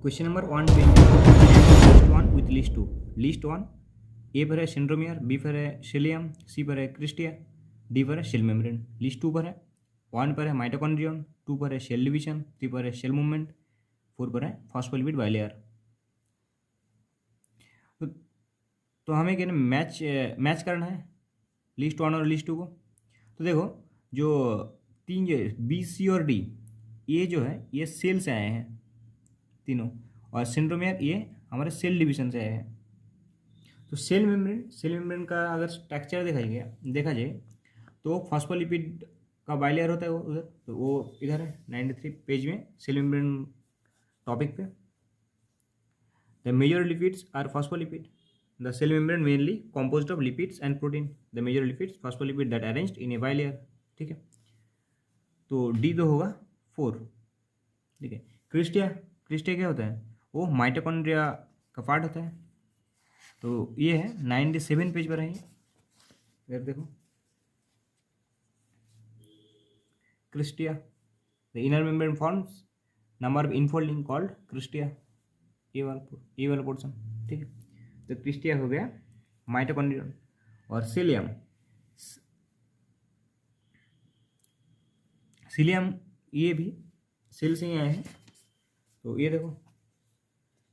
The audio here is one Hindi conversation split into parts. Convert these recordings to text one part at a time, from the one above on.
Question number 120 list one with list two. List one A पर है सेंट्रोमियर, बी पर है सिलियम, सी पर है क्रिस्टिया, डी पर है सेल मेम्ब्रेन। लिस्ट टू पर है वन पर है माइटोकॉन्ड्रियन, टू पर है सेल डिवीजन, थ्री पर है सेल मूवमेंट, फोर पर है फॉस्फोलिपिड बाइलेयर। तो हमें क्या मैच करना है लिस्ट वन और लिस्ट टू को। तो देखो जो तीन बी सी और डी ये जो है ये सेल से आए हैं तीनों, और सेंट्रोमियर ये हमारे सेल डिवीजन से आए हैं। तो सेल मेम्ब्रेन का अगर स्ट्रक्चर देखा जाए तो फॉस्फोलिपिड का बाइलेयर होता है वो उधर, तो वो इधर है 93 पेज में सेल मेम्ब्रेन टॉपिक पे। The major lipids are phospholipid. The cell membrane mainly composed of lipids and protein. The major lipids phospholipid that arranged in a bilayer। ठीक है, तो डी तो होगा 4। ठीक है, क्रिस्टिया क्या होता है, वो माइटोकॉन्ड्रिया का पार्ट होता है। तो ये है 97 पेज पर है ये, इधर देखो cristae. The inner membrane forms number of infolding called cristae, ये वाला पोर्शन। ठीक है, तो क्रिस्टिया हो गया माइटोकॉन्ड्रियन। और सिलियम ये भी सेल से ही आए हैं। तो ये देखो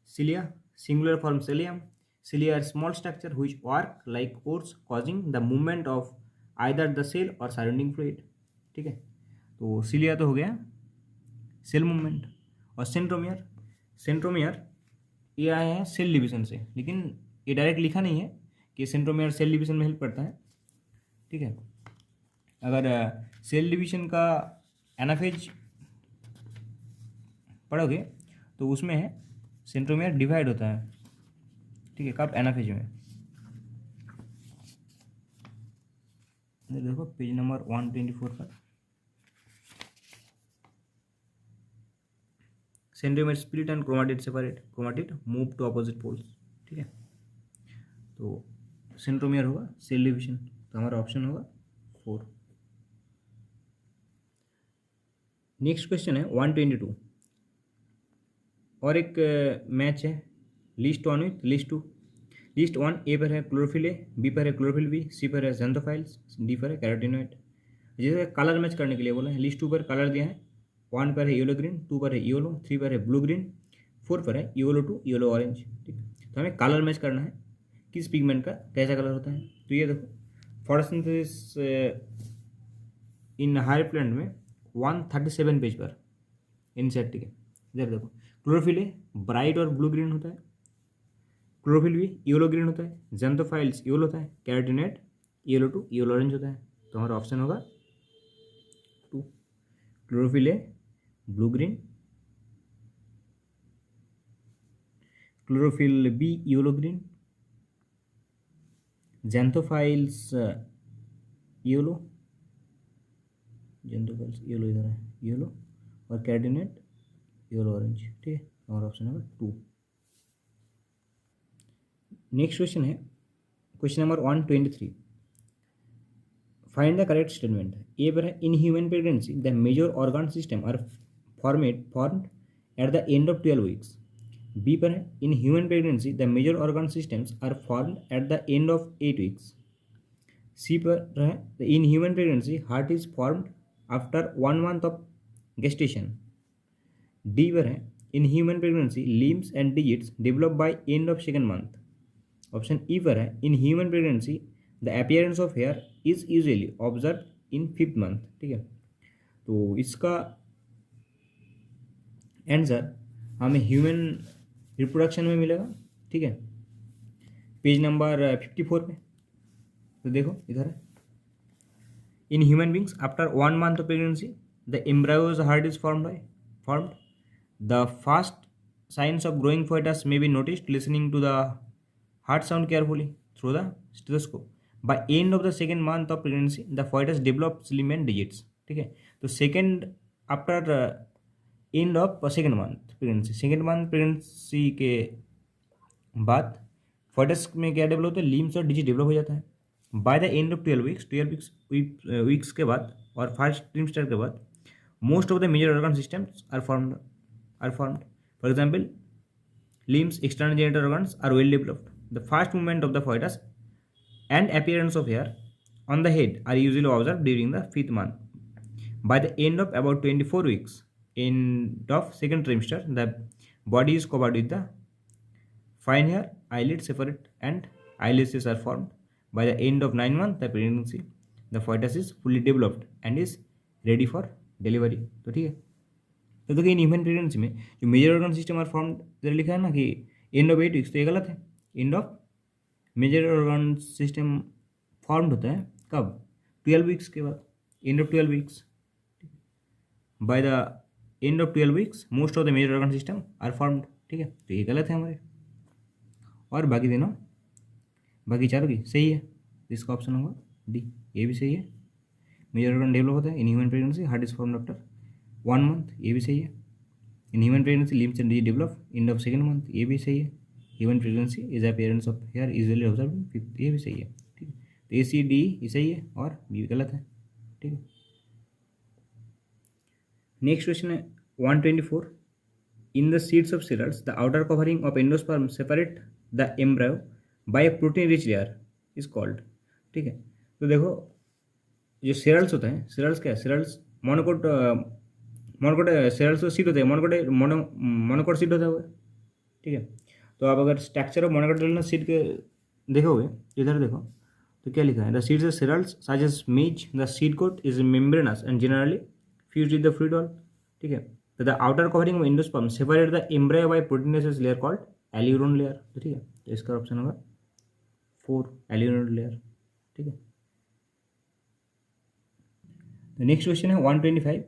cilia, singular form cilium. Cilia small structure which work like oars causing the movement of either the cell or surrounding fluid. ठीक है, तो सिलिया तो हो गया सेल मूवमेंट। और सेंट्रोमियर ये आए हैं सेल डिवीजन से, लेकिन ये डायरेक्ट लिखा नहीं है कि सेंट्रोमियर सेल डिवीजन में हेल्प करता है। ठीक है, अगर सेल डिवीजन का एनाफेज पढ़ोगे तो उसमें है सेंट्रोमियर डिवाइड होता है। ठीक है, कब, एनाफेज में। देखो पेज नंबर 124 पर centromere split and chromatid separate, chromatid move to opposite poles. ठीक है, तो सेंट्रोमियर होगा सेल डिवीजन, तो हमारा ऑप्शन होगा 4। नेक्स्ट क्वेश्चन है 122 और एक मैच है list one with list two. List one A पर है क्लोरोफिल ए, बी पर है क्लोरोफिल बी, सी पर है ज़ैंथोफाइल्स, डी पर है कैरोटीनॉइड। जैसे कलर मैच करने के लिए बोला है, लिस्ट टू पर कलर दिया है, वन पर है येलो ग्रीन, टू पर है येलो, थ्री पर है ब्लू ग्रीन, फोर पर है येलो टू येलो ऑरेंज। ठीक, तो हमें कलर मैच करना है किस पिगमेंट का कैसा कलर होता है। तो ये देखो फोटोसिंथेसिस इन हायर प्लांट में 137 पेज पर इनसेट। ठीक है, इधर देखो क्लोरोफिल ए ब्राइट और ब्लू ग्रीन होता है, क्लोरोफिल बी येलो ग्रीन होता है, ज़ैंथोफाइल्स येलो होता है, carotenoid yellow to yellow orange होता है। तो हमारा ऑप्शन होगा 2, chlorophyll A blue green, chlorophyll B yellow green, xanthophylls yellow, xanthophylls yellow इधर है येलो, और कैरोटीनॉइड येलो ऑरेंज। ठीक है, हमारा ऑप्शन होगा 2। नेक्स्ट क्वेश्चन है question number 123। Find the correct statement. A पर है in human pregnancy the major organ system are formed at the end of 12 weeks. B पर है in human pregnancy the major organ systems are formed at the end of 8 weeks. C पर है in human pregnancy heart is formed after 1 month of gestation। D पर है in human pregnancy limbs and digits develop by end of 2nd month। Option E पर है in human pregnancy the appearance of here is usually observe in 5th month। ठीक है, तो इसका आंसर हमें ह्यूमन रिप्रोडक्शन में मिलेगा। ठीक है, पेज नंबर 54 पे। तो देखो इधर है in human beings after 1 month of pregnancy the embryos heart is formed. The fast science of growing fetus may be noticed listening to the heart sound carefully through the stethoscope। by end of the 2nd month of pregnancy the fetus develops limb and digits। ठीक है, तो second after end of 2nd month pregnancy, 2nd month pregnancy के बाद fetus में क्या डेवलप होता है, लिम्स और डिजिट डेवलप हो जाता है। By the end of 12 weeks के बाद और फर्स्ट ट्रिमस्टर के बाद most of the major organ systems are formed. For example limbs, external genital organs are well developed. The first movement of the fetus and appearance of hair on the head are usually observed during the fifth month. By the end of about 24 weeks, end of second trimester, the body is covered with the fine hair, eyelids separate, and eyelashes are formed. By the end of 9 months, the pregnancy, the fetus is fully developed and is ready for delivery. तो ठीक है, तो देखिए इन ह्यूमन प्रेगनेंसी में जो major organ system are formed इधर लिखा है ना कि एंड ऑफ 8 वीक्स, तो ये गलत है. End of major organ system formed होता है कब? 12 वीक्स के बाद, end of 12 weeks. By the end of 12 weeks most of the major organ system are formed. ठीक है, तो ये गलत है हमारे. और बाकी तीनों, बाकी चारों की सही है. इसका ऑप्शन होगा डी, ये भी सही है. मेजर ऑर्गन डेवलप होता है in human pregnancy, heart is formed after 1 month, ये भी सही है. In human pregnancy limbs and develop end of second month, ये भी सही है. Human pregnancy is appearance of hair easily observe in fifth, ये भी सही है. ठीक है, तो ए सी डी ये सही है और बी गलत है. ठीक है, नेक्स्ट क्वेश्चन है 124. In the seeds of cereals the outer covering of endosperm separate the embryo bye protein rich layer is called. ठीक है, तो देखो जो सेरल्स होते हैं, सेरल्स क्या है? सेरल्स मोनोकोट, मोनोकोट सेरल्स तो सीट होते हैं, मोनोकोट मोनोकोट सीट होता है वो. ठीक है, तो आप अगर स्ट्रक्चर ऑफ मोनोकोटिलस सीट के देखोगे, इधर देखो तो क्या लिखा है? The seeds of cereals such as maize, the seed coat is membranous and generally fused with the fluid wall. ठीक है, तो the outer covering of endosperm separate the embryo by proteinaceous layer called aleurone layer. तो ठीक है, तो इसका ऑप्शन होगा 4, एल्यूरोन लेयर. ठीक है, the next question है 125.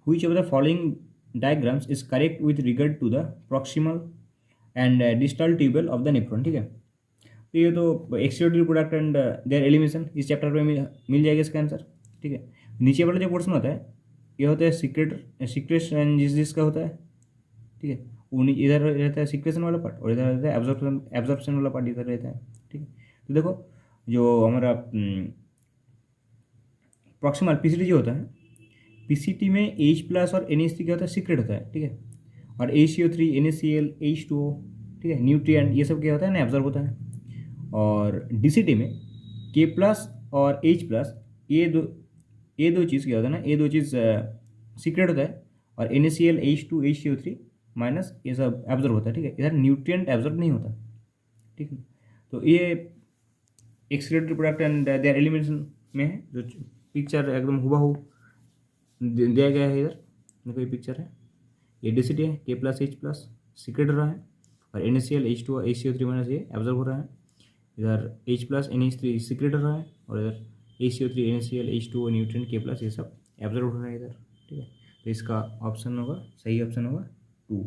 which of the following diagrams is correct with regard to the proximal and distal tubule of the nephron. ठीक है, तो ये तो excretory product and there elimination इस चैप्टर में मिल जाएगा इसका आंसर. ठीक है, नीचे वाला जो पोर्शन होता है ये होता है सिक्रेशन जिसका होता है. ठीक है, वो इधर रहता है सिक्रेशन वाला पार्ट और इधर रहता है एब्जॉर्प्शन वाला पार्ट इधर रहता है. ठीक है, तो देखो जो हमारा प्रॉक्सिमल पीसीटी जो होता है, पीसीटी में H+ और NH3 क्या होता है? सीक्रेट होता है. ठीक है, और HCO3, NaCl, H2O, ठीक है, न्यूट्रिएंट ये सब क्या होता है ना, एब्जॉर्ब होता है. और डीसीटी में K+ और H+, ये दो चीज़ क्या होता है ना, ये दो चीज़ सीक्रेट होता है और NaCl, H2, HCO3 माइनस ये सब एब्जॉर्ब होता है. ठीक है, इधर न्यूट्रिएंट एब्जॉर्ब नहीं होता. ठीक है, तो ये excretory product and there elimination में है. जो पिक्चर एकदम हुबहू दिया गया है इधर, देखो ये पिक्चर है, ये डीसीटी है, K+ H+ सीक्रेट हो रहा है और NaCl, H2O, HCO3 माइनस ये एब्जॉर्ब हो रहा है. इधर H+ NH3 सीक्रेट हो रहा है और इधर HCO3, NaCl, H2O, nutrient K+ ये सब एब्जॉर्ब हो रहा है इधर. ठीक है, तो इसका ऑप्शन होगा, सही ऑप्शन होगा 2.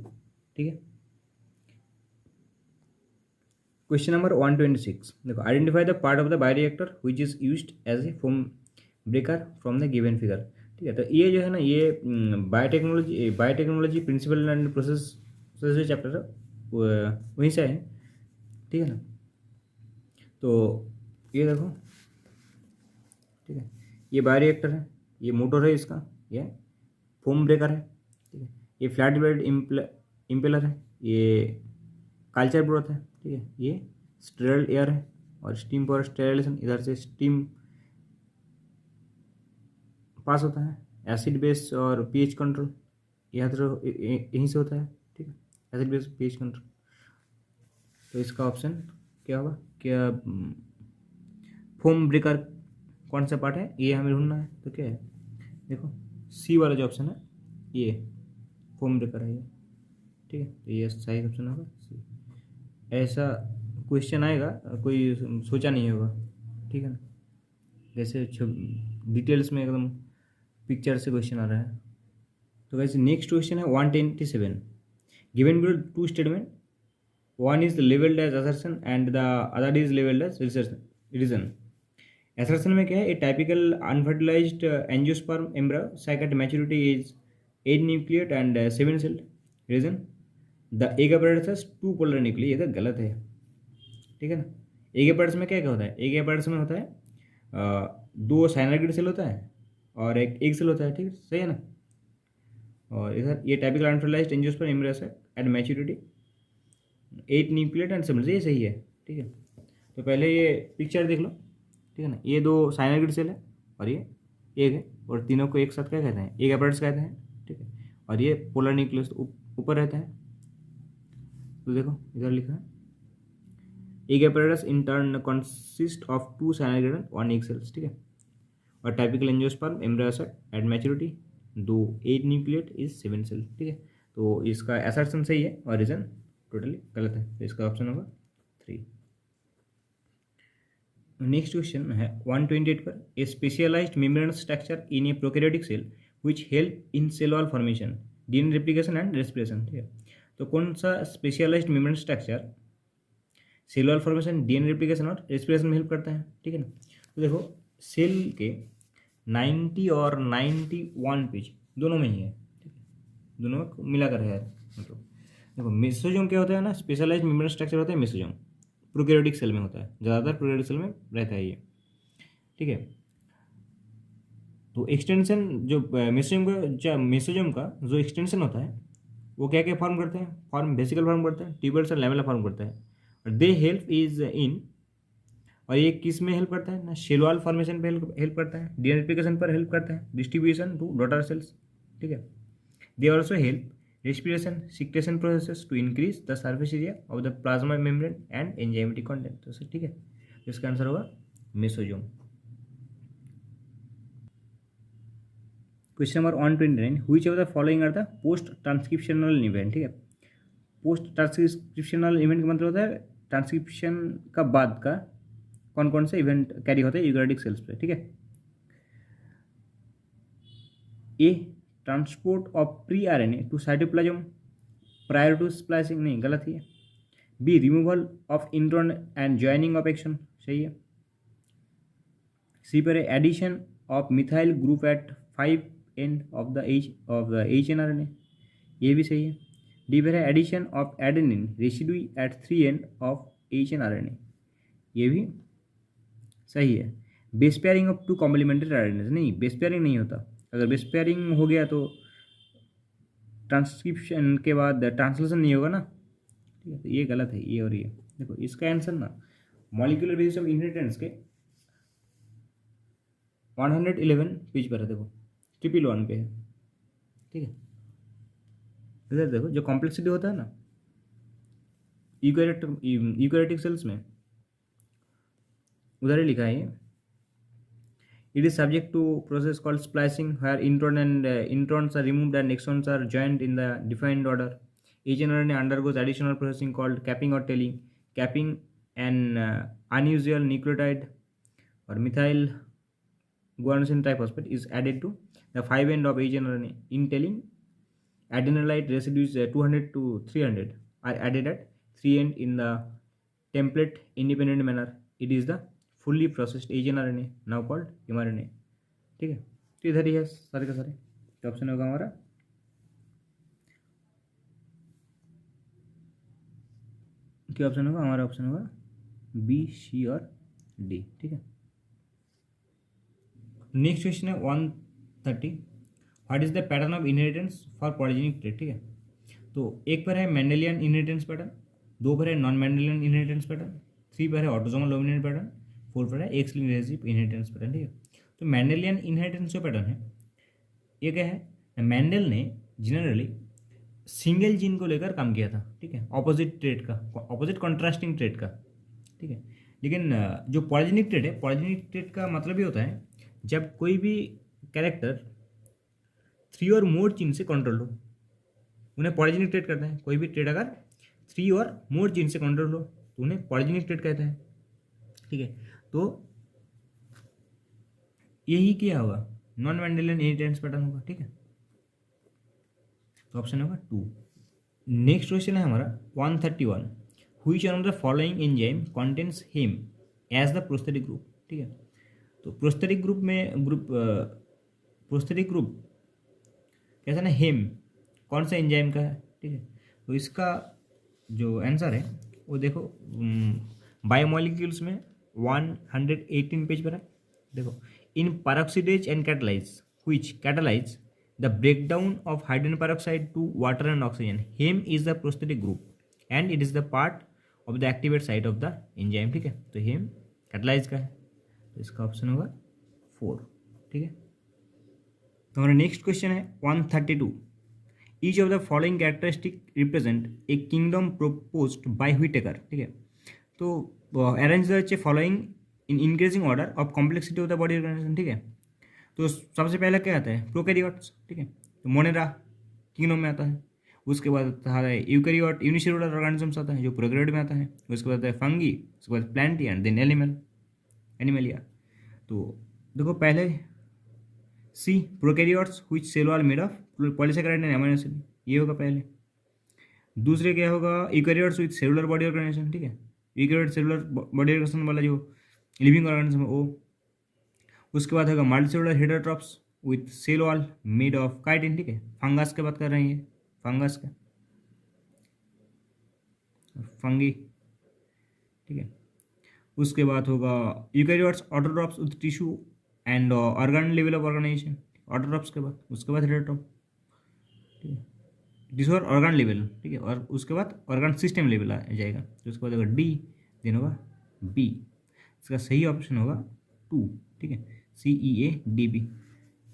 ठीक है, क्वेश्चन नंबर 126. देखो, identify the part of the bioreactor which is used as a foam breaker from the given figure. ठीक है, तो ये जो है ना, ये बायोटेक्नोलॉजी प्रिंसिपल एंड प्रोसेस जो चैप्टर है वहीं से है. ठीक है ना, तो ये देखो, ठीक है, ये बायोरिएक्टर है, ये मोटर है इसका, ये फोम ब्रेकर है. ठीक है, ये फ्लैट ब्लेड इम्पेलर है, ये कल्चर ब्रोथ है. ठीक है, ये स्टेरल एयर है और स्टीम फॉर स्टेरिलाइजेशन, इधर से स्टीम पास होता है. एसिड बेस और पीएच कंट्रोल यहीं से होता है. ठीक है, एसिड बेस पीएच कंट्रोल. तो इसका ऑप्शन क्या होगा? क्या फोम ब्रेकर कौन सा पार्ट है ये हमें ढूंढना है. तो क्या है, देखो सी वाला जो ऑप्शन है ये फोम ब्रेकर है ये. ठीक है, तो ये सही ऑप्शन होगा सी. ऐसा क्वेश्चन आएगा, कोई सोचा नहीं होगा. ठीक है ना, जैसे डिटेल्स में एकदम पिक्चर से क्वेश्चन आ रहा है. तो वैसे नेक्स्ट क्वेश्चन है 127. Given below 2 statement, one is labeled as assertion and the other is labeled as reason. Assertion में क्या है? A typical unfertilized angiosperm embryo sac at maturity is 8 nucleate and 7 celled. Reason, the egg apparatus has 2 polar nuclei. ये तो गलत है. ठीक है ना, egg apparatus में क्या क्या होता है? egg apparatus में होता है 2 साइनोइड सेल होता है और एक एग सेल होता है. ठीक है, सही है ना. और इधर ये typical unfertilised angiosperm embryo sac at maturity 8 nucleate and seven, ये सही है। ठीक है, तो पहले ये पिक्चर देख लो। ठीक है ना, ये 2 साइनाइड सेल है और ये एक है, और तीनों को एक साथ क्या कहते हैं, एक अपैरेटस कहते हैं। ठीक है, और ये पोलर न्यूक्लियस ऊपर रहता है। तो देखो इधर लिखा है, एक apparatus in turn consists of 2 cyanide and 1 egg cells। ठीक है, और typical angiosperm embryo sac at maturity, 2 8 nucleate is 7 cell. ठीक है, तो इसका असर्शन सही है और रीजन टोटली गलत है, तो इसका ऑप्शन होगा 3। नेक्स्ट क्वेश्चन है 128 पर, a specialised membrane structure in a prokaryotic cell which help in cell wall formation, DNA replication and respiration. ठीक है, तो कौन सा specialised membrane structure cell wall formation, DNA replication और रेस्पिरेशन में हेल्प करता है। ठीक है ना, तो देखो सेल के 90 और 91 पेज दोनों में ही है। ठीक है, दोनों में मिलाकर है मतलब। देखो मेसोजोम क्या होता है ना, स्पेशलाइज्ड मेम्ब्रेन स्ट्रक्चर होता है मेसोजोम, प्रोकैरियोटिक सेल में होता है, ज़्यादातर प्रोकैरियोटिक सेल में रहता है ये। ठीक है, तो एक्सटेंशन जो मेसोजोम का जो एक्सटेंशन होता है वो क्या क्या फॉर्म करते हैं, फॉर्म वेसिकल फॉर्म करते हैं, ट्यूबल्स और लैमेला फॉर्म करता है, और दे हेल्प इज इन, और ये किस में हेल्प करता है ना, सेल वॉल फॉर्मेशन पे हेल्प करता है, डीएनए रेप्लिकेशन पर हेल्प करता है, डिस्ट्रीब्यूशन टू डॉटर सेल्स। ठीक है, they also help respiration secretion process to increase the surface area of the plasma membrane and enzymatic content. तो ठीक है, इसका आंसर होगा mesosome. Question number 129, which of the following are the post transcriptional event. ठीक है, पोस्ट ट्रांसक्रिप्शनल इवेंट का मतलब होता है ट्रांसक्रिप्शन का बाद का कौन कौन से इवेंट कैरी होते हैं यूकैरियोटिक सेल्स पे। ठीक है, A transport of pre RNA to cytoplasm prior to splicing, नहीं गलत ही है। B removal of intron and joining of exon, सही है। सी पर है addition of methyl group at 5 end of the H N R N A, ये भी सही है। डी पर है addition of adenine residue at 3 end of H N R N A, ये भी सही है। Base pairing of 2 complementary RNA, नहीं बेस पेयरिंग नहीं होता, अगर बेस पेयरिंग हो गया तो ट्रांसक्रिप्शन के बाद ट्रांसलेशन नहीं होगा ना। ठीक है, तो ये गलत है, ये और ये। देखो इसका आंसर ना मॉलिक्यूलर बेसिस ऑफ इनहेरिटेंस के 111 पेज पर है, देखो 111 पे है। ठीक है, इधर देखो जो कॉम्प्लेक्सिटी होता है ना यूकैरियोटिक सेल्स में, उधर ही लिखा है ये, it is subject to process called splicing where intron and introns are removed and exons are joined in the defined order. Each RNA undergoes additional processing called capping or tailing. Capping an unusual nucleotide or methyl guanosine triphosphate is added to the 5 end of each RNA. In tailing, adenylate residues 200 to 300 are added at 3 end in the template independent manner. It is the fully processed H N R N A now called mRNA। ठीक है, तो इधर ही है सारे का सारे, तो ऑप्शन होगा हमारा क्या ऑप्शन होगा, हमारा ऑप्शन होगा बी, सी और डी। ठीक है, नेक्स्ट क्वेश्चन है 130, what is the pattern of inheritance for polygenic trait. ठीक है, तो एक पर है मेंडेलियन इनहेरिटेंस पैटर्न, 2 पर है नॉन मेंडेलियन इनहेरिटेंस पैटर्न, 3 पर है ऑटोसोमल डोमिनेंट पैटर्न, 4 पर है x linked recessive inheritance pattern. ठीक है, तो मेंडेलियन इनहेरिटेंस जो पैटर्न है ये क्या है, मेंडल ने जनरली सिंगल जीन को लेकर काम किया था। ठीक है, ऑपोजिट ट्रेट का, ऑपोजिट कॉन्ट्रास्टिंग ट्रेट का। ठीक है, लेकिन जो पॉलीजेनिक ट्रेट है, पॉलीजेनिक ट्रेट का मतलब ये होता है जब कोई भी कैरेक्टर 3 और मोर जीन से कंट्रोल हो, उन्हें पॉलीजेनिक ट्रेट कहते हैं। कोई भी ट्रेट अगर 3 और मोर जीन से कंट्रोल हो तो उन्हें पॉलीजेनिक ट्रेट कहते हैं। ठीक है, तो यही क्या होगा, नॉन मेंडेलियन इनहेरिटेंस पैटर्न होगा। ठीक है, तो ऑप्शन होगा 2। नेक्स्ट क्वेश्चन है हमारा 131, which one of the following enzyme contains haem as the prosthetic group. ठीक है, तो प्रोस्थेटिक ग्रुप में प्रोस्थेटिक ग्रुप कैसा ना, हेम कौन सा एंजाइम का है। ठीक है, तो इसका जो आंसर है वो देखो बायोमोलिक्यूल्स में 118 पेज पर है। देखो in peroxidase and catalase which catalyse the breakdown of hydrogen peroxide to water and oxygen, haem is the prosthetic group. And it is the part of the activate site of the enzyme, ठीक है। तो ये कैटालाइज का है, तो इसका ऑप्शन होगा 4, ठीक है। तो हमारा नेक्स्ट क्वेश्चन है 132। Each of the following characteristic represent a kingdom proposed by Whittaker, ठीक है। तो arrange the following in increasing order of complexity of the body organisation, ठीक है। तो सबसे पहला क्या आता है, प्रोकैरियोट्स, ठीक है। तो मोनेरा किंगडम में आता है। उसके बाद आता है यूकैरियोट यूनिसेलुलर ऑर्गेनिजम्स आता है जो प्रोकैरियोट में आता है। उसके बाद आता है फंगी, उसके बाद प्लांटी एंड देन एनिमलिया। तो देखो पहले C prokaryotes which cell wall made of polysaccharide and amino acid, ये होगा पहले। दूसरे क्या होगा, eukaryotes with cellular body organisation, ठीक है। यूकैरियोट सेलुलर बॉडी ऑर्गेनाइजेशन वाला जो लिविंग ऑर्गेनिज्म है वो। उसके बाद होगा multicellular heterotrophs with cell wall made of chitin, ठीक है। फंगस की बात कर रहे हैं, ये फंगस का फंगी, ठीक है। उसके बाद होगा eukaryotes autotrophs with tissue and organ level of organisation, autotrophs के बाद। उसके बाद हेटरोट्रॉप, ठीक है, टिश्यू और ऑर्गन लेवल, ठीक है। और उसके बाद ऑर्गन सिस्टम लेवल आ जाएगा। तो उसके बाद होगा डी, देन होगा बी। इसका सही ऑप्शन होगा 2, ठीक है, CEADB।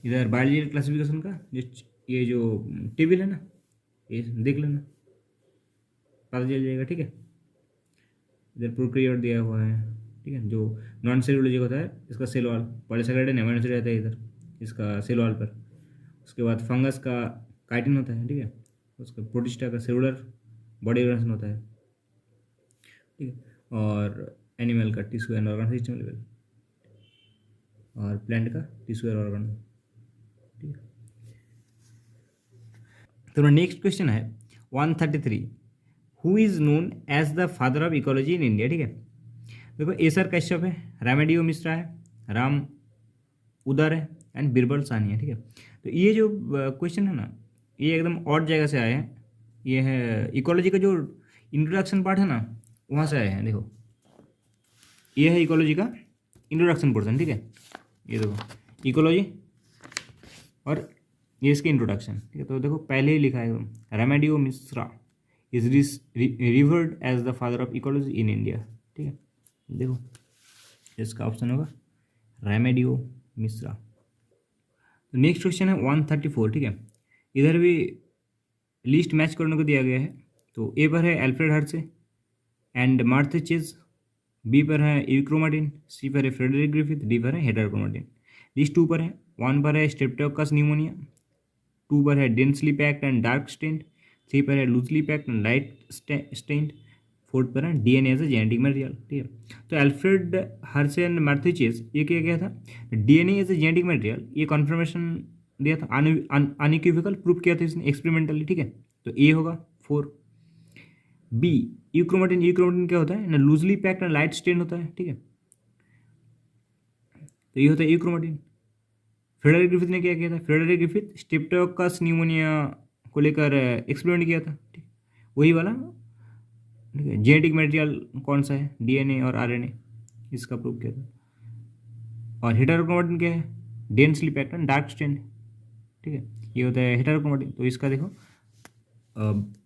इधर बायोलॉजिकल क्लासिफिकेशन का ये जो टेबल है ना, ये देख लेना, पता चल जाएगा, ठीक है। इधर प्रोकैरियोट दिया हुआ है, ठीक है। जो नॉन सेलुलर होता है इसका cell wall polysaccharide and amino acid रहता है इधर इसका सेल वॉल पर। उसके बाद फंगस का काइटिन होता है, ठीक है। उसका प्रोटिस्टा का सेलुलर बॉडी ऑर्गेनाइजेशन होता है, ठीक है। और एनिमल का tissue and organ system level, और प्लांट का टिश्यू और ऑर्गन, ठीक है। तो नेक्स्ट क्वेश्चन है 133। Who is known as the father of ecology in India, ठीक है। देखो एसर कश्यप है, रेमेडियो मिश्रा है, राम उदर है एंड बीरबल साहनी है, ठीक है। तो ये जो क्वेश्चन है ना, ये एकदम और जगह से आए हैं। ये है इकोलॉजी का जो इंट्रोडक्शन पार्ट है ना, वहाँ से आए हैं। देखो ये है इकोलॉजी का इंट्रोडक्शन पोर्शन, ठीक है। ये देखो इकोलॉजी और ये इसके इंट्रोडक्शन, ठीक है। तो देखो पहले ही लिखा है Ramdeo Mishra is revered as the father of ecology in India, ठीक है। देखो इसका ऑप्शन होगा रेमेडियो मिश्रा। तो नेक्स्ट क्वेश्चन है 134, ठीक है। इधर भी लिस्ट मैच करने को दिया गया है। तो ए पर है एल्फ्रेड हर्से एंड मार्थेचेज, बी पर है यूक्रोमाटिन, सी पर है फ्रेडरिक ग्रिफिथ, डी पर है हेटरक्रोमाटिन। लिस्ट 2 पर है, 1 पर है स्ट्रेप्टोकोकस न्यूमोनिया, 2 पर है densely packed and dark stained, 3 पर है loosely packed and light stained, 4 पर है DNA as a genetic material, ठीक है। तो एल्फ्रेड हर्से एंड मार्थेचेज ये क्या गया था, DNA as a genetic material, ये कन्फर्मेशन दिया था, अनइक्विवोकल प्रूफ किया था इसने एक्सपेरिमेंटली, ठीक है। तो ए होगा 4। बी यूक्रोमाटिन, यूक्रोमाटिन क्या होता है ना, loosely packed and light stain होता है, ठीक है। तो ये होता है यूक्रोमाटिन। फ्रेडरिक ग्रिफिथ ने क्या किया था, फ्रेडरिक ग्रिफिथ स्ट्रेप्टोकोकस न्यूमोनिया को लेकर एक्सपेरिमेंट किया था, ठीक, वही वाला, ठीक है। जेनेटिक मटेरियल कौन सा है, डीएनए और आरएनए, इसका प्रूव किया था। और हेटरोक्रोमाटिन क्या है, densely packed and dark stain, ठीक है, ये होता है हेटरोक्रोमाटिन। तो इसका देखो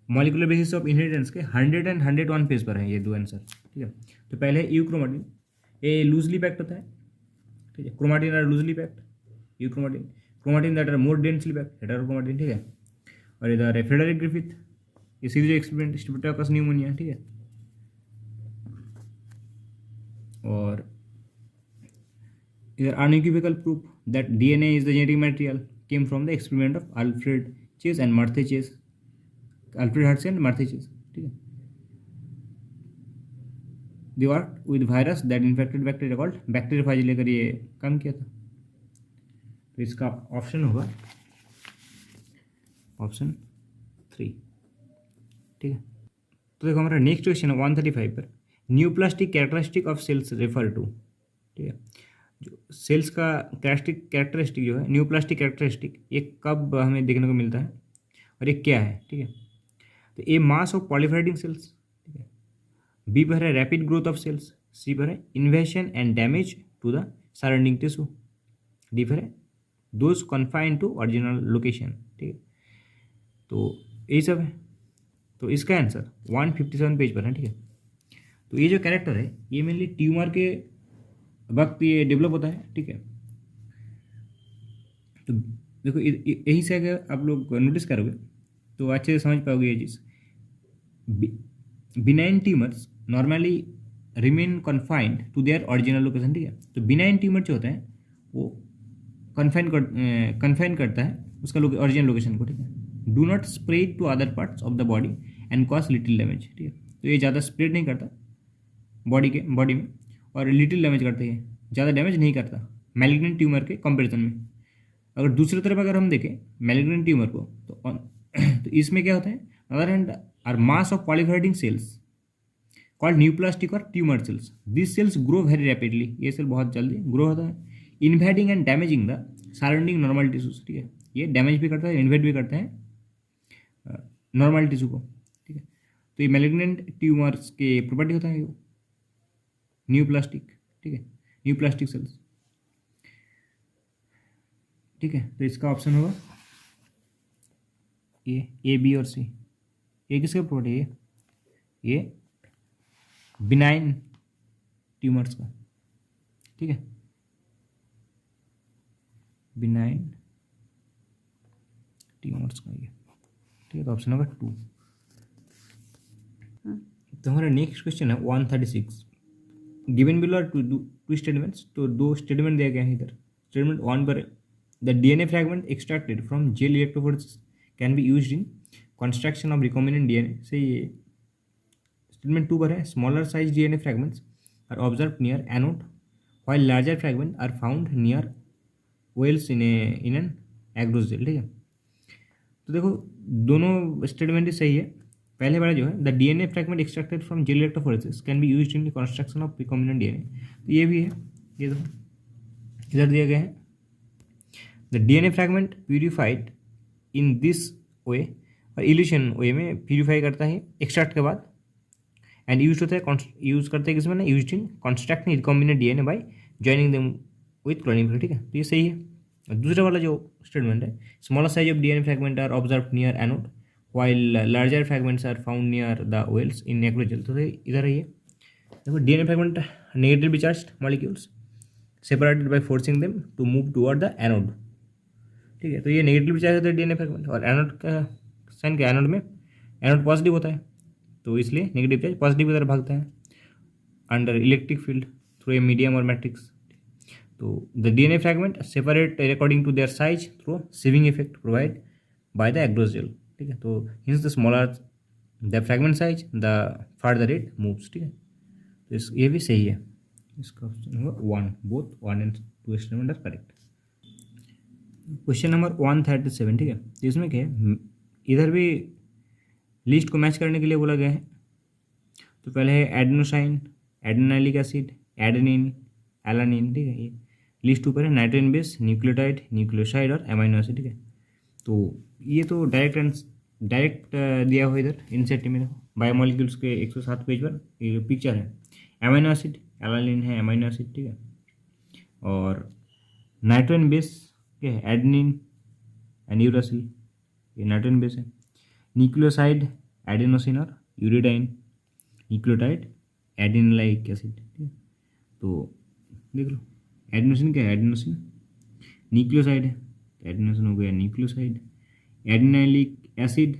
मॉलिक्यूलर बेसिस ऑफ इनहेरिटेंस के 100 एंड 101 पेज पर है ये दो आंसर, ठीक है। तो पहले है यूक्रोमाटिन, ये लूजली पैक्ड होता है, ठीक है। Chromatin are loosely packed, euchromatin, chromatin that are more densely packed, heterochromatin, ठीक है। और इधर है फ्रेडरिक ग्रिफिथ, ये सीरीज एक्सपेरिमेंट स्ट्रेप्टोकोकस न्यूमोनिया, ठीक है। और इधर unequivocal proof that DNA is the genetic material came from the experiment of Alfred Chase and Martha Chase, Alfred Hershey and Martha Chase, ठीक है। They work with virus that infected bacteria called bacteriophage, लेकर ये काम किया था। तो इसका ऑप्शन होगा ऑप्शन 3, ठीक है। तो देखो हमारा नेक्स्ट क्वेश्चन है 135 पर, neoplastic characteristic of cells refer to, ठीक है। जो सेल्स का कैरेक्टरिस्टिक जो है न्यूप्लास्टिक कैरेक्टरिस्टिक, ये कब हमें देखने को मिलता है और ये क्या है, ठीक है। तो ए मास ऑफ पॉलीफेटिंग सेल्स, ठीक है। बी पर है rapid growth of cells, C पर है invasion and damage to the surrounding tissue, D पर है those confined to original location, ठीक है। तो यही सब है। तो इसका आंसर 157 पेज पर है, ठीक है। तो ये जो कैरेक्टर है ये मेनली ट्यूमर के वक्त ये डेवलप होता है, ठीक है। तो देखो यही से अगर आप लोग नोटिस करोगे तो अच्छे से समझ पाओगे ये चीज़। Benign tumours normally remain confined to their original location, ठीक है। तो बिनाइन ट्यूमर जो होता है वो कन्फाइन करता है उसका ओरिजिनल लोकेशन को, ठीक है। Do not spread to other parts of the body and cause little damage, ठीक है। तो ये ज़्यादा स्प्रेड नहीं करता बॉडी में और लिटिल डैमेज करते हैं, ज़्यादा डैमेज नहीं करता मैलिग्नेंट ट्यूमर के कंपेरिजन में। अगर दूसरी तरफ अगर हम देखें मैलिग्नेंट ट्यूमर को तो इसमें क्या होता है, other hand are mass of proliferating cells called neoplastic और tumour cells. This cells grow very rapidly, ये सेल बहुत जल्दी ग्रो होता है, invading and damaging the surrounding normal tissues, ठीक है। ये डैमेज भी करता है, इन्वेड भी करते हैं नॉर्मल टिश्यू को, ठीक है। तो ये मैलिग्नेंट ट्यूमर्स के प्रॉपर्टी होता है वो न्यूप्लास्टिक, ठीक है, न्यूप्लास्टिक सेल्स, ठीक है। तो इसका ऑप्शन होगा ए बी और सी। ये किसका प्रॉपर्टी है, ये बिनाइन ट्यूमर्स का, ठीक है, बिनाइन ट्यूमर्स का ये, ठीक है। तो ऑप्शन होगा 2। तो हमारा नेक्स्ट क्वेश्चन है 136। गिवन बिलो टू स्टेटमेंट्स, तो 2 स्टेटमेंट दिया गया है इधर। स्टेटमेंट 1 पर the DNA fragment extracted from gel electrophoresis can be used in construction of recombinant DNA, से ये स्टेटमेंट 2 पर है smaller size DNA fragments are observe near anode while larger fragment are found near wells in an agarose gel, ठीक है। तो देखो दोनों स्टेटमेंट ही सही है। पहले वाला जो है the DNA fragment extracted from gel electrophoresis can be used in construction of recombinant DNA, तो ये भी है। ये देखो इधर दिया गया है the DNA fragment purified in this way, और इल्यूशन वे में प्यूरिफाई करता है एक्सट्रैक्ट के बाद, एंड यूज होता है यूज करते हैं किसमें ना, use in constructing recombinant DNA by joining them with cloning, ठीक है। तो ये सही है। और दूसरा वाला जो स्टेटमेंट है smaller size of DNA fragment are observe near anode while larger fragments are found near the wells in agarose gel, तो इधर है ये। देखो DNA fragment negatively charged molecules separated by forcing them to move toward the anode, ठीक है। तो ये नेगेटिवली चार्ज होता है डीएनए फ्रैगमेंट, और एनोड का साइन क्या, एनोड में एनोड पॉजिटिव होता है, तो इसलिए नेगेटिव चार्ज पॉजिटिव की तरफ भागता है under electric field through a medium or matrix. तो the DNA fragment separate according to their size through sieving effect provide by the agarose gel, ठीक है। तो hence the smaller the fragment size the further it moves, ठीक है। तो ये भी सही है। इसका ऑप्शन होगा 1, both 1 and 2 statement are correct. Question number 137, ठीक है। तो इसमें क्या है, इधर भी लिस्ट को मैच करने के लिए बोला गया है। तो पहले है एडेनोसाइन, एडेनाइलिक एसिड, एडेनिन, एलानिन, ठीक है। ये लिस्ट ऊपर है नाइट्रोजन बेस, न्यूक्लियोटाइड, न्यूक्लियोसाइड और एमाइनो एसिड, ठीक है। तो ये तो डायरेक्ट दिया हुआ इधर इनसेट में देखो बायोमोलिक्यूल्स के 107 पेज पर ये पिक्चर है। एमाइनो एसिड एलानिन है, एमाइनो एसिड, ठीक है। और नाइट्रोजन बेस क्या है, एडेनिन एंड यूरासिल, ये नाइट्रोजन बेस है। न्यूक्लियोसाइड एडेनोसिन और यूरिडाइन, न्यूक्लियोटाइड एडेनिलाइक एसिड, ठीक है। तो देख लो एडेनोसिन क्या है, एडेनोसिन न्यूक्लियोसाइड है, एडेनोसिन हो गया न्यूक्लियोसाइड। एडेनाइलिक एसिड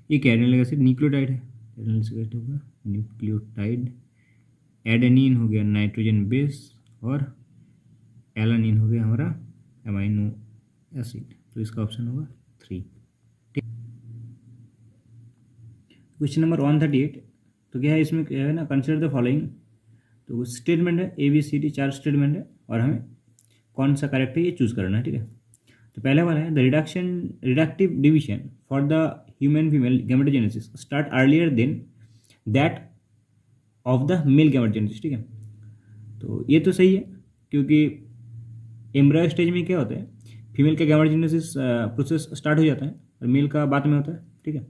ये क्या, एडेनाइलिक एसिड न्यूक्लियोटाइड है, एडेनाइलिक एसिड होगा न्यूक्लियोटाइड। एडेनिन हो गया नाइट्रोजन बेस, और एलानिन हो गया हमारा एमाइनो एसिड। तो इसका ऑप्शन होगा 3। क्वेश्चन नंबर 138, तो क्या है इसमें, क्या है ना, कंसिडर द फॉलोइंग। तो स्टेटमेंट है ABCD 4 स्टेटमेंट है, और हमें कौन सा करेक्ट है ये चूज करना है, ठीक है। तो पहला वाला है the reductive division for the human female gametogenesis start earlier than that of the male gametogenesis, ठीक है। तो ये तो सही है, क्योंकि एम्ब्रायो स्टेज में क्या होता है, फीमेल का गैमेटोजेनेसिस प्रोसेस स्टार्ट हो जाता है और मेल का बाद में होता है, ठीक है,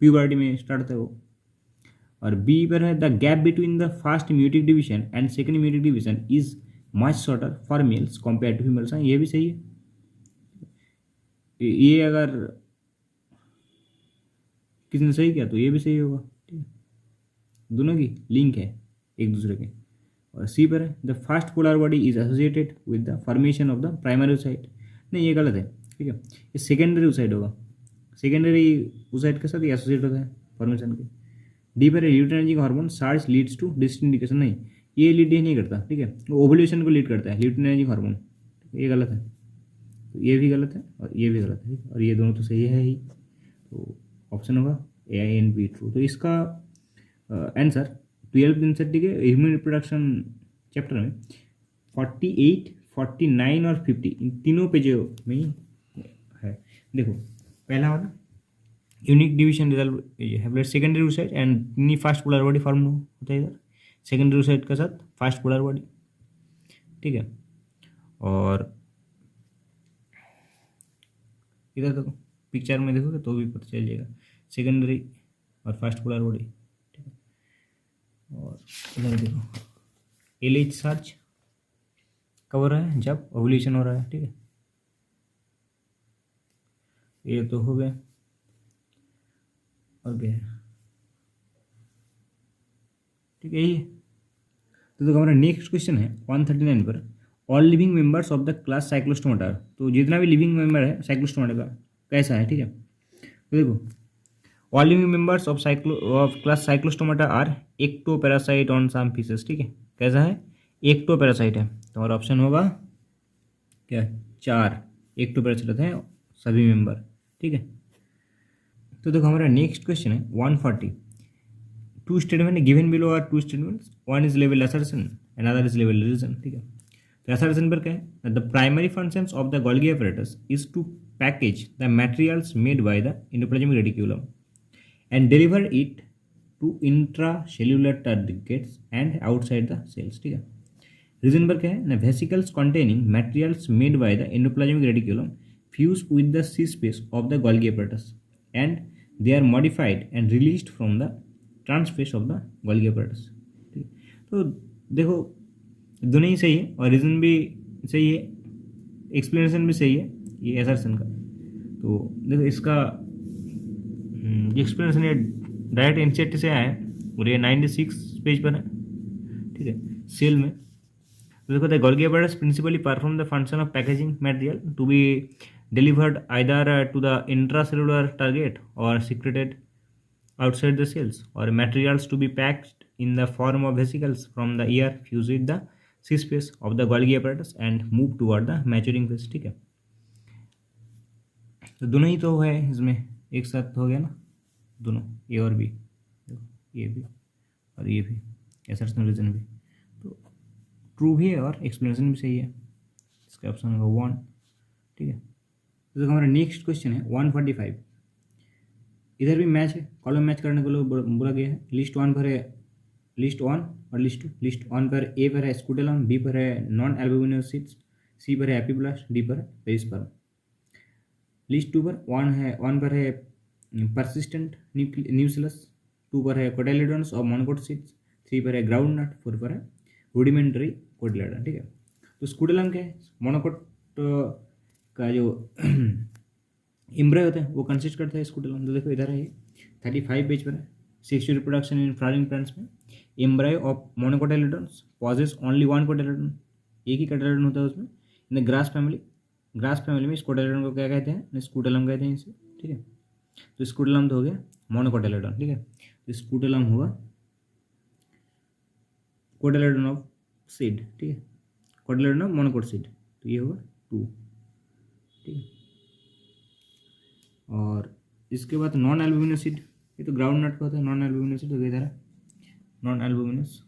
प्यूबर्टी में स्टार्ट होता है वो। और बी पर है the gap between the first meiotic division and second meiotic division is much shorter for males compare to females, ये भी सही है। ये अगर किसने सही किया तो ये भी सही होगा, ठीक है, दोनों की लिंक है एक दूसरे के। और सी पर है the fast polar body is associated with the formation of the primary oocyte, नहीं ये गलत है, ठीक है, ये सेकेंडरी ओसाइट होगा, सेकेंडरी ओसाइट के साथ ये एसोसिएट होता है फॉर्मेशन के। डी पर है ल्यूटिनाइजिंग हार्मोन सार्च लीड्स टू डिस्टिंडिकेशन, नहीं ये लीड ही नहीं करता, ठीक है, वो ओवुलेशन को लीड करता है ल्यूटिनाइजिंग हार्मोन, ये गलत है, तो ये भी गलत है और ये भी गलत है, और ये दोनों तो सही है ही, तो ऑप्शन होगा ए आई एंड बी ट्रू। तो इसका आंसर 12th एनसीईआरटी के ह्यूमन रिप्रोडक्शन चैप्टर में 48, 49 और 50 इन तीनों पेजों में ही है। देखो पहला वाला यूनिक डिवीजन रिजल्ट है secondary oocyte and knee fast polar body form होता है इधर, सेकेंडरी ओसाइट के साथ फास्ट पोलर बॉडी, ठीक है, और इधर देखो पिक्चर में देखोगे तो भी पता चल जाएगा सेकेंडरी और फास्ट पोलर बॉडी, ठीक है, और इधर देखो एलएच सर्च कब हो रहा है जब ओवुलेशन हो रहा है, ठीक है, ये तो हो गया, और क्या है, ठीक है, यही है। तो देखो हमारा नेक्स्ट क्वेश्चन है 139 पर all living members of the class Cyclostomata, तो जितना भी लिविंग मेंबर है साइक्लोस्टोमाटा का कैसा है, ठीक है, तो देखो all living members of class cyclostomata are ectoparasite on some fishes, ठीक है, कैसा है एक्टोपैरासाइट है, तो हमारा ऑप्शन होगा क्या 4 एक्टोपैरासाइट होते हैं सभी मेंबर, ठीक है। तो देखो हमारा नेक्स्ट क्वेश्चन है 140 two statement given below are two statements, one is level assertion and other is level reason, ठीक है, तो असर्शन पर क्या है the primary functions of the Golgi apparatus is to package the materials made by the endoplasmic reticulum and deliver it to intracellular targets and outside the cells, ठीक है। रीजन पर क्या है ना vesicles containing materials made by the endoplasmic reticulum fuse with the cis face of the Golgi apparatus and they are modified and released from the trans face of the Golgi apparatus, ठीक है। तो देखो दोनों ही सही है और रीज़न भी सही है, एक्सप्लेनेशन भी सही है ये असर्शन का। तो देखो इसका एक्सप्लेनेशन ये डायरेक्ट एनसीईआरटी से आया है और ये 96 पेज पर है, ठीक है, सेल में। तो देखो the Golgi apparatus principally perform the function of packaging material to be delivered either to the intracellular target or secreted outside the cells or materials to be packed in the form of vesicles from the ear fuse with the C space of the Golgi apparatus and move toward the maturing phase, ठीक है। तो दोनों ही तो है इसमें एक साथ हो गया ना, दोनों ए और बी, ये भी और ये भी असर्शन रीजन भी, तो ट्रू भी है और एक्सप्लेनेशन भी सही है, इसका ऑप्शन होगा 1, ठीक है। तो देखो हमारा नेक्स्ट क्वेश्चन है 145, इधर भी मैच है, कॉलम मैच करने को बोला गया है। लिस्ट 1 पर है लिस्ट 1 और लिस्ट 2। लिस्ट 1 पर ए पर है स्कूटेलम, बी पर है नॉन एल्बुमिनोसिट्स, सी पर है एपिब्लास्ट, डी पर है पेरिस्पर्म। लिस्ट 2 पर 1 पर है परसिस्टेंट न्यूसिलस, 2 पर है कोटाइलिडोन्स और मोनोकोटोसिट्स, 3 पर है ग्राउंड नट, 4 पर है रूडिमेंट्री कोटिलेडन, ठीक है। तो स्कूटेलम क्या है मोनोकोट का जो एम्ब्रॉय होता है वो कंसिस्ट करता है स्कूटेलम। तो देखो इधर है 35 पेज पर है sexual reproduction in flowering plants में एम्ब्रॉय ऑफ मोनोकोटाइलिडोन्स पॉजेस ओनली 1 कोटाइलिडोन, एक ही कोटाइलिडोन होता है उसमें। इन द ग्रास फैमिली में इस कोटाइलिडोन को क्या कहते हैं स्कूटेलम कहते हैं इसे, ठीक है। तो स्कूटेलम तो हो गया मोनोकोटाइलिडोन, ठीक है। तो स्कूटेलम होगा कोटाइलिडोन ऑफ सीड, ठीक है, कोटाइलिडोन ऑफ मोनोकोट सीड, तो ये होगा 2, ठीक है। और इसके बाद नॉन एल्बुमिनस सीड, ये तो ग्राउंड नट का होता है नॉन एल्बुमिनस सीड, तो इधर है नॉन एल्बुमिनस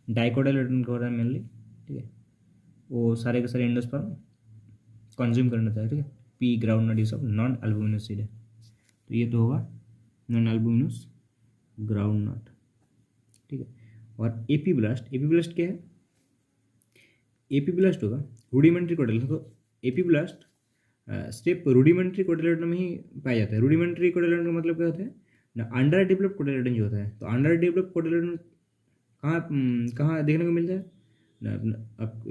डाइकोटाइलिडोन का होता है मेनली, ठीक है। वो सारे के सारे एंडोस्पर्म कंज्यूम करना चाहिए, ठीक है। पी ग्राउंड नट ये सब नॉन एल्बुमिनस सीड है, तो ये तो होगा नॉन एल्बुमिनस ग्राउंड नट, ठीक है। और एपीब्लास्ट क्या है एपीब्लास्ट होगा रूडिमेंट्री कोटाइलिडोन। तो एपीब्लास्ट स्टेप रूडिमेंट्री कोटाइलिडोन में ही पाया जाता है। रूडिमेंट्री कोटाइलिडोन का मतलब क्या होता है ना अंडर डेवलप्ड कोटाइलिडोन जो होता है, तो अंडर डेवलप्ड कोटाइलिडोन कहाँ देखने को मिलता है ना अब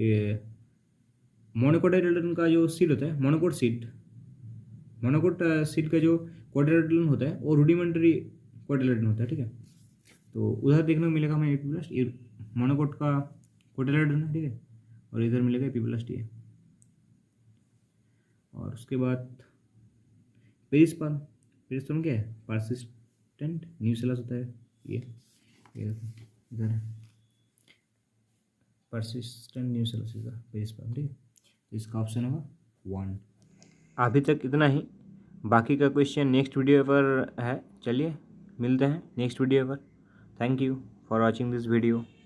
मोनोकोटाइलिडोन का जो सीड होता है मोनोकोट सीड का जो क्वाड्रिलेटरल होता है और रूडिमेंटरी क्वाड्रिलेटरल होता है, ठीक है। तो उधर देखने को मिलेगा हमें एपीब्लास्ट, ये मोनोकोट का क्वाड्रिलेटरल है, ठीक है, और इधर मिलेगा एपीब्लास्ट ये। और उसके बाद पेरिस्पर्म, पेरिस्पर्म क्या है, पर्सिस्टेंट न्यूसेलस होता है ये देखो इधर है, persistent nucellus is the perisperm, ठीक है। इसका ऑप्शन होगा 1। अभी तक इतना ही, बाकी का क्वेश्चन नेक्स्ट वीडियो पर है। चलिए मिलते हैं नेक्स्ट वीडियो पर। Thank you for watching this video.